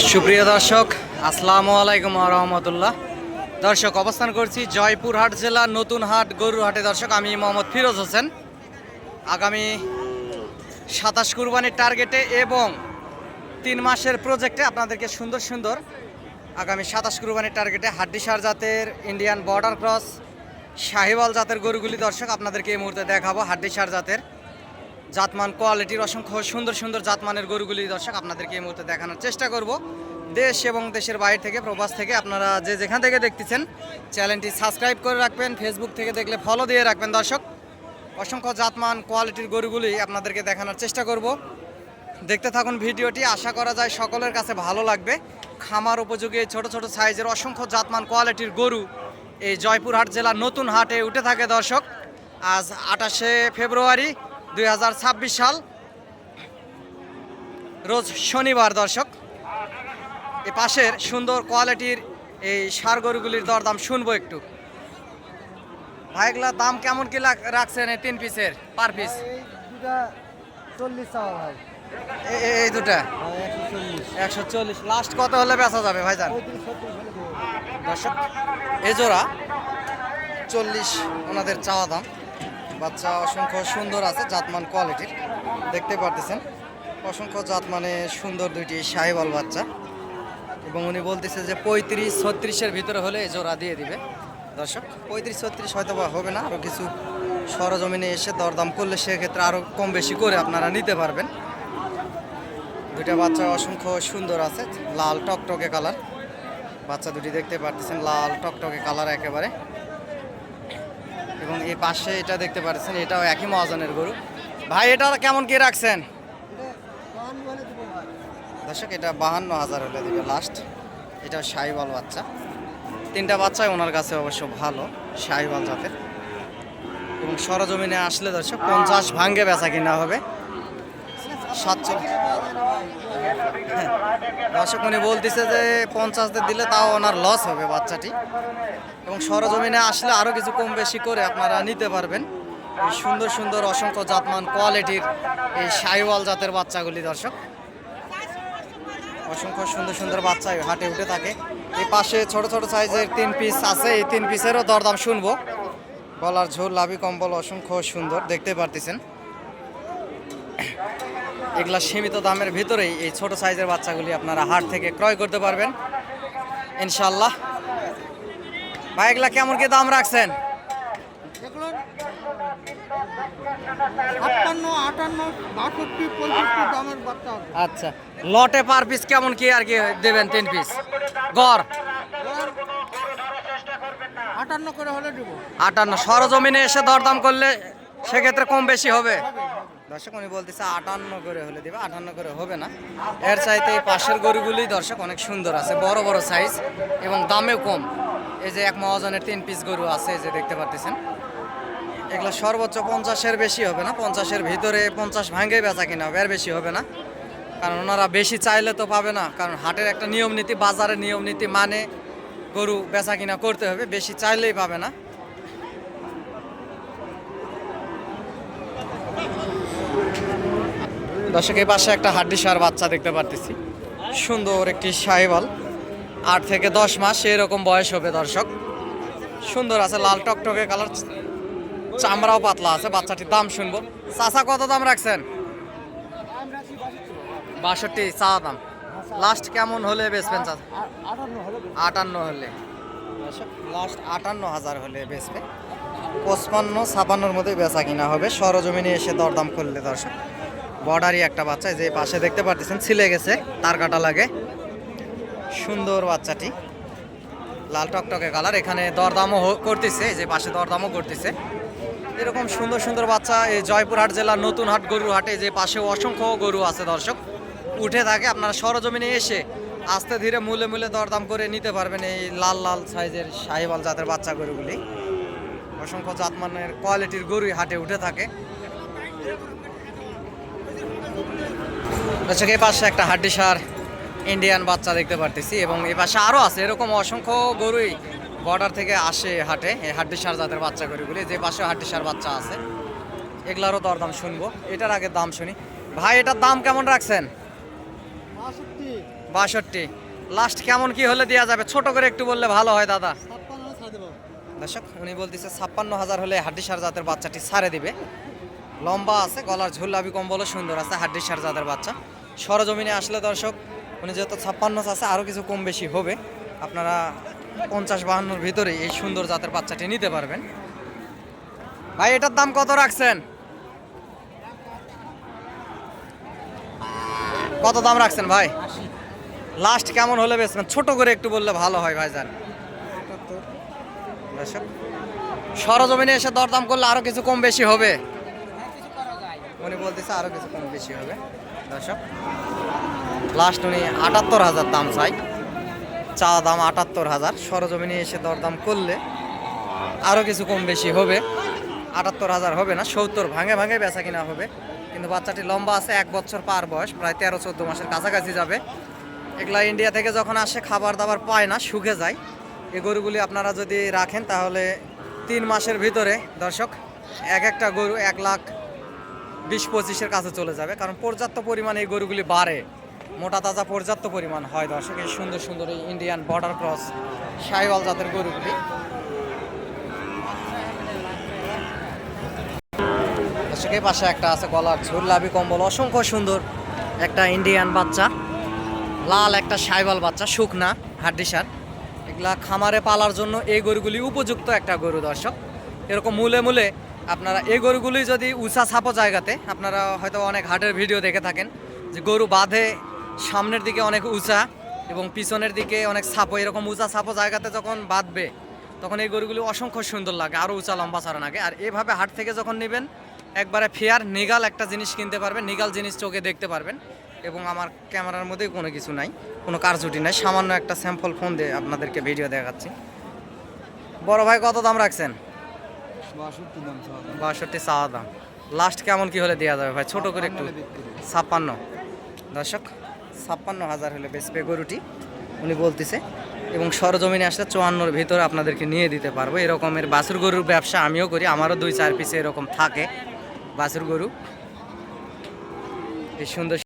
সুপ্রিয় দর্শক, আসসালামু আলাইকুম ওয়া রাহমাতুল্লাহ। দর্শক, অবস্থান করছি জয়পুরহাট জেলার নতুন হাট গরুর হাটে। দর্শক, আমি মোহাম্মদ ফিরোজ হোসেন। আগামী 27 কুরবানির টার্গেটে এবং 3 মাসের প্রজেক্টে আপনাদেরকে সুন্দর সুন্দর আগামী 27 কুরবানির টার্গেটে হাড্ডিসার জাতের ইন্ডিয়ান বর্ডার ক্রস শাহিওয়াল জাতের গরুগুলি দর্শক আপনাদেরকে এই মুহূর্তে দেখাবো। হাড্ডিসার জাতের জাতমান কোয়ালিটির অসংখ্য সুন্দর সুন্দর জাতমানের গরুগুলি দর্শক আপনাদেরকে এই মুহূর্তে দেখানোর চেষ্টা করব। দেশ এবং দেশের বাইরে থেকে, প্রবাস থেকে আপনারা যে যেখান থেকে দেখতেছেন চ্যানেলটি সাবস্ক্রাইব করে রাখবেন। ফেসবুক থেকে দেখলে ফলো দিয়ে রাখবেন। দর্শক, অসংখ্য জাতমান কোয়ালিটির গরুগুলি আপনাদেরকে দেখানোর চেষ্টা করব। দেখতে থাকুন ভিডিওটি, আশা করা যায় সকলের কাছে ভালো লাগবে। খামার উপযোগী ছোট ছোট সাইজের অসংখ্য জাতমান কোয়ালিটির গরু এই জয়পুরহাট জেলার নতুন হাটে উঠে থাকে দর্শক। আজ 28শে ফেব্রুয়ারি 2026 সাল, রোজ শনিবার। দর্শক, এ পাশের সুন্দর কোয়ালিটির এই ষাঁড় গরুগুলির দরদাম শুনবো একটু। ভাইগুলা দাম কেমন কি রাখছেন এই 3 পিসের পার পিস? এই দুটা 140। লাস্ট কত হলে বেচা যাবে ভাইজান? দর্শক, এ জোড়া 40 ওনাদের চাওয়া দাম। বাচ্চা অসংখ্য সুন্দর আছে, জাতমান কোয়ালিটির দেখতে পারতেছেন। অসংখ্য জাতমানে সুন্দর দুইটি শাহিওয়াল বাচ্চা, এবং উনি বলতেছে যে 35-36-এর ভিতরে হলে এই জোড়া দিয়ে দিবে। দর্শক, 35-36 হয়তো বা হবে না, আরও কিছু সরজমিনে এসে দরদাম করলে সেক্ষেত্রে আরও কম বেশি করে আপনারা নিতে পারবেন। দুইটা বাচ্চা অসংখ্য সুন্দর আছে, লাল টকটকে কালার বাচ্চা দুটি দেখতে পারতেছেন, লাল টকটকে কালার একেবারে। এবং এই পাশে এটা দেখতে পাচ্ছেন, এটাও একই মহাজনের গরু। ভাই, এটা কেমন কি রাখছেন? দর্শক, এটা 52,000 হলে দিবে লাস্ট। এটা শাহিওয়াল বাচ্চা, 3টা বাচ্চাই ওনার কাছে অবশ্য ভালো শাহিওয়াল জাতের। এবং সরজমিনে আসলে দর্শক 50 ভাঙ্গে বেচা কিনা হবে। 47 দর্শক, উনি বলতেছে যে 50 দিলে তাও ওনার লস হবে বাচ্চাটি। এবং সরজমিনে আসলে আরও কিছু কম বেশি করে আপনারা নিতে পারবেন। এই সুন্দর সুন্দর অসংখ্য জাতমান কোয়ালিটির এই শাহিওয়াল জাতের বাচ্চাগুলি দর্শক, অসংখ্য সুন্দর সুন্দর বাচ্চা হাটে উঠে থাকে। এই পাশে ছোট ছোট সাইজের 3 পিস আছে, এই 3 পিসেরও দরদাম শুনবো। গলার ঝোল, লাভি কম্বল অসংখ্য সুন্দর দেখতে পারতেছেন। এগুলা সীমিত দামের ভিতরেই এই ছোট সাইজের বাচ্চাগুলি আপনারা হাট থেকে ক্রয় করতে পারবেন ইনশাল্লাহ। ভাই, এগুলা কেমন কি দাম রাখছেন? আচ্ছা, লটে পার পিস কেমন কি আর কি দেবেন? 3 পিস গড় 58 করে হলে দেব। 58। সরজমিনে এসে দরদাম করলে সেক্ষেত্রে কম বেশি হবে। দর্শক, উনি বলতেছে 58 করে হলে দিবে, 58 করে হবে না। এর চাইতে এই পাশের গরুগুলি দর্শক অনেক সুন্দর আছে, বড় বড় সাইজ এবং দামেও কম। এই যে এক মহাজনের 3 পিস গরু আছে, এই যে দেখতে পাচ্ছেন। এগুলো সর্বোচ্চ 50-এর বেশি হবে না, 50-এর ভিতরে 50 ভাঙে বেচা কিনা হবে, আর বেশি হবে না। কারণ ওনারা বেশি চাইলে তো পাবে না, কারণ হাটের একটা নিয়ম নীতি, বাজারের নিয়ম নীতি মানে গরু বেচা কিনা করতে হবে, বেশি চাইলেই পাবে না। দর্শক, এই পাশে একটা হাড্ডিসার বাচ্চা দেখতে পারতেছি, সুন্দর একটি শাহিওয়াল, 8 থেকে 10 মাস এরকম বয়স হবে দর্শক। সুন্দর আছে, লাল টকটকে কালার, চামড়াও পাতলা আছে। বাচ্চাটির দাম শুনবো। চাচা, কত দাম রাখছেন? 62 চা দাম। লাস্ট কেমন হলে বেচবেন চাচা? 58 হলে লাস্ট 58,000 হলে বেচবে। 55-56-এর মধ্যে বেচা কিনা হবে সরজমিনে এসে দরদাম করলে দর্শক। বর্ডারই একটা বাচ্চা, যে পাশে দেখতে পাচ্ছেন ছিলে গেছে, তার কাটা লাগে। সুন্দর বাচ্চাটি, লাল টকটকে কালার। এখানে দরদামও করতেছে, যে পাশে দরদামও করতেছে। এরকম সুন্দর সুন্দর বাচ্চা এই জয়পুরহাট জেলার নতুন হাট গরুর হাটে, যে পাশে অসংখ্য গরু আছে দর্শক উঠে থাকে। আপনারা সরজমিনে এসে আস্তে ধীরে মূলে মূলে দরদাম করে নিতে পারবেন এই লাল লাল সাইজের শাহিওয়াল জাতের বাচ্চা গরুগুলি। অসংখ্য জাতমানের কোয়ালিটির গরুই হাটে উঠে থাকে। দর্শক, এই পাশে একটা হাড্ডিসার ইন্ডিয়ান বাচ্চা দেখতে পারতেছি, এবং এই পাশে আরও আছে এরকম অসংখ্য গরুই বর্ডার থেকে আসে হাটে, এই হাড্ডিসার জাতের বাচ্চা গরুগুলি। যে পাশে হাড্ডিসার বাচ্চা আছে, এগুলারও দরদাম শুনবো। এটার আগে দাম শুনি। ভাই, এটার দাম কেমন রাখছেন? 62। লাস্ট কেমন কি হলে দেওয়া যাবে, ছোট করে একটু বললে ভালো হয় দাদা। দর্শক উনি বলতেছে 56,000 হলে হাড্ডিসার জাতের বাচ্চাটি ছাড়ে দিবে। লম্বা আছে, গলার ঝুলাবি কম্বলও সুন্দর আছে, হাড্ডিসার জাতের বাচ্চা। সরজমিনে আসলে দর্শক উনি যেহেতু 56 আছে, আরও কিছু কম বেশি হবে। আপনারা 50-52 ভিতরে এই সুন্দর জাতের বাচ্চাটি নিতে পারবেন। ভাই এটার দাম কত রাখছেন? কত দাম রাখছেন ভাই? লাস্ট কেমন হলে বেচবেন, ছোট করে একটু বললে ভালো হয় ভাইজান। দর্শক সরজমিনে এসে দরদাম করলে আরো কিছু কম বেশি হবে, উনি বলতেছে আরো কিছু কম বেশি হবে। দর্শক লাস্ট উনি 78,000 দাম চাই, চা দাম 78,000। সরজমিনে এসে দরদাম করলে আরো কিছু কম বেশি হবে, 78,000 হবে না, 70 ভাঙে ভাঙে বেচা কিনা হবে। কিন্তু বাচ্চাটি লম্বা আছে, 1 বছর পার বয়স, প্রায় 13-14 মাসের কাছাকাছি যাবে। এগুলা ইন্ডিয়া থেকে যখন আসে খাবার দাবার পায় না, শুকে যায়। এই গরুগুলি আপনারা যদি রাখেন তাহলে 3 মাসের ভিতরে দর্শক একটা গরু 1,20,25,000 কাছে চলে যাবে, কারণ পর্যাপ্ত পরিমাণে এই গরুগুলি বাড়ে, মোটা তাজা পর্যাপ্ত পরিমাণ হয়। দর্শক এই সুন্দর সুন্দর এই ইন্ডিয়ান বর্ডার ক্রস শাহিওয়াল জাতের গরুগুলি। দর্শক এই পাশে একটা আছে, গলার ঝুল লাভি কম্বল, অসংখ্য সুন্দর একটা ইন্ডিয়ান বাচ্চা, লাল একটা শাহিওয়াল বাচ্চা, শুকনা হাড্ডিসার। এগুলা খামারে পালার জন্য এই গরুগুলি উপযুক্ত একটা গরু। দর্শক এরকম মূলে মূলে আপনারা এই গরুগুলি যদি উঁচা ছাপো জায়গাতে, আপনারা হয়তো অনেক হাটের ভিডিও দেখে থাকেন যে গরু বাঁধে সামনের দিকে অনেক উঁচা এবং পিছনের দিকে অনেক ছাপো, এরকম উঁচা ছাপো জায়গাতে যখন বাঁধবে তখন এই গরুগুলি অসংখ্য সুন্দর লাগে, আরও উঁচা লম্বা ছাড়া লাগে। আর এভাবে হাট থেকে যখন নেবেন একবারে ফেয়ার নিগাল একটা জিনিস কিনতে পারবেন, নিগাল জিনিস চোখে দেখতে পারবেন। এবং আমার ক্যামেরার মধ্যে কোনো কিছু নাই, কোনো কারচুটি নাই, সামান্য একটা স্যাম্পল ফোন দিয়ে আপনাদেরকে ভিডিও দেখাচ্ছি। বড় ভাই কত দাম রাখছেন? 62 চাওয়া দাম। লাস্ট কেমন কি হলে দেওয়া যাবে ভাই, ছোট করে একটু? 56। দর্শক 56,000 হলে বেচবে গরুটি উনি বলতেছে। এবং সরজমিনে আসলে 54-র ভিতরে আপনাদেরকে নিয়ে দিতে পারবো। এরকমের বাছুর গরুর ব্যবসা আমিও করি, আমারও 2-4 পিসে এরকম থাকে বাছুর গরু। এই সুন্দর